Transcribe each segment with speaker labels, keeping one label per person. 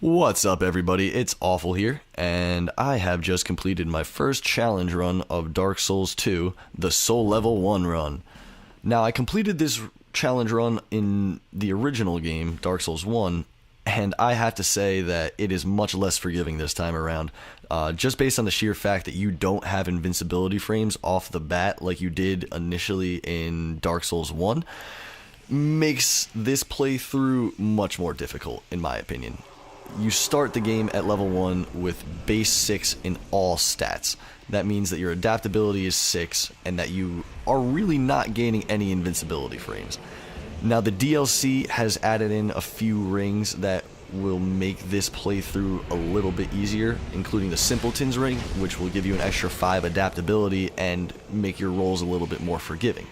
Speaker 1: What's up, everybody? It's Awful here, and I have just completed my first challenge run of Dark Souls 2, the Soul Level 1 run. Now, I completed this challenge run in the original game, Dark Souls 1, and I have to say that it is much less forgiving this time around, just based on the sheer fact that you don't have invincibility frames off the bat like you did initially in Dark Souls 1, makes this playthrough much more difficult, in my opinion. You start the game at level 1 with base 6 in all stats. That means that your adaptability is 6 and that you are really not gaining any invincibility frames. Now, the DLC has added in a few rings that will make this playthrough a little bit easier, including the Simpleton's ring, which will give you an extra 5 adaptability and make your rolls a little bit more forgiving.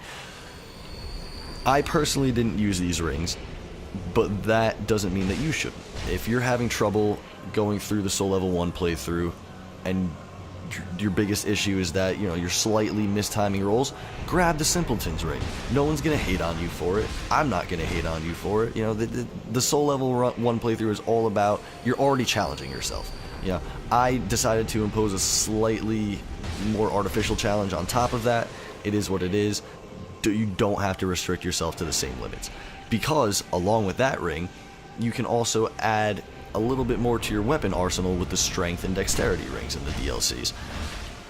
Speaker 1: I personally didn't use these rings, but that doesn't mean that you shouldn't. If you're having trouble going through the Soul Level 1 playthrough and your biggest issue is that, you're slightly mistiming rolls, grab the Simpleton's ring. No one's going to hate on you for it. I'm not going to hate on you for it. The Soul Level 1 playthrough is all about you're already challenging yourself. I decided to impose a slightly more artificial challenge on top of that. It is what it is. You don't have to restrict yourself to the same limits. Because, along with that ring, you can also add a little bit more to your weapon arsenal with the strength and dexterity rings in the DLCs.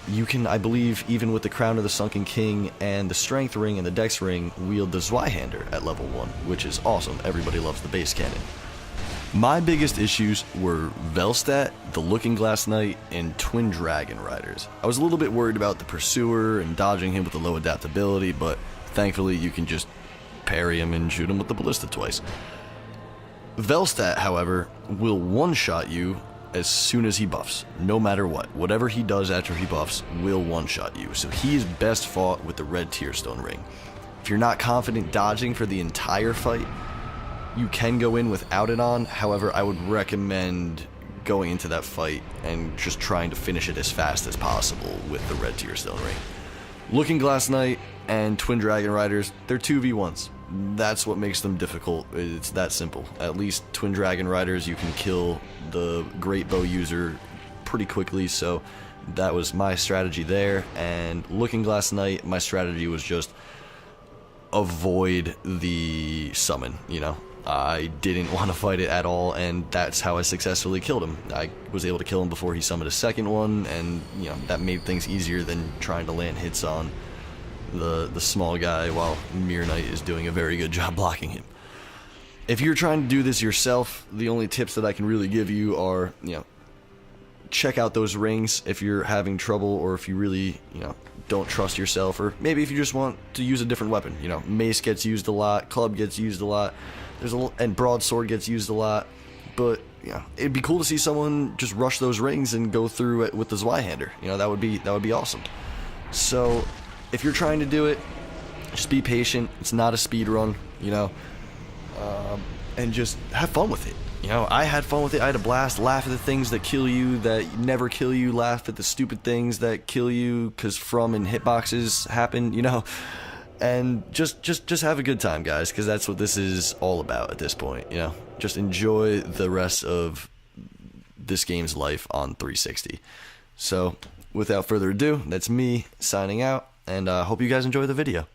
Speaker 1: You can, I believe, even with the Crown of the Sunken King and the strength ring and the dex ring, wield the Zweihander at level 1, which is awesome. Everybody loves the base cannon. My biggest issues were Velstadt, the Looking Glass Knight, and Twin Dragon Riders. I was a little bit worried about the Pursuer and dodging him with the low adaptability, but thankfully you can just parry him and shoot him with the ballista twice. Velstadt, however, will one-shot you as soon as he buffs, no matter what. Whatever he does after he buffs will one-shot you, so he is best fought with the red Tearstone ring. If you're not confident dodging for the entire fight, you can go in without it on. However, I would recommend going into that fight and just trying to finish it as fast as possible with the red Tearstone ring. Looking Glass Knight and Twin Dragon Riders, they're 2v1s. That's what makes them difficult. It's that simple. At least Twin Dragon Riders, you can kill the Great Bow user pretty quickly, so that was my strategy there. And Looking Glass Knight, my strategy was just avoid the summon, I didn't want to fight it at all, and that's how I successfully killed him. I was able to kill him before he summoned a second one, and that made things easier than trying to land hits on the small guy while Mirror Knight is doing a very good job blocking him. If you're trying to do this yourself, the only tips that I can really give you are, check out those rings if you're having trouble, or if you really, don't trust yourself, or maybe if you just want to use a different weapon. Mace gets used a lot, club gets used a lot, and broadsword gets used a lot, but it'd be cool to see someone just rush those rings and go through it with the Zweihander. That would be awesome. So if you're trying to do it, just be patient. It's not a speed run, and just have fun with it. I had fun with it. I had a blast. Laugh at the things that kill you, that never kill you. Laugh at the stupid things that kill you because from and hitboxes happen, And just have a good time, guys, because that's what this is all about at this point, Just enjoy the rest of this game's life on 360. So, without further ado, that's me signing out, and hope you guys enjoy the video.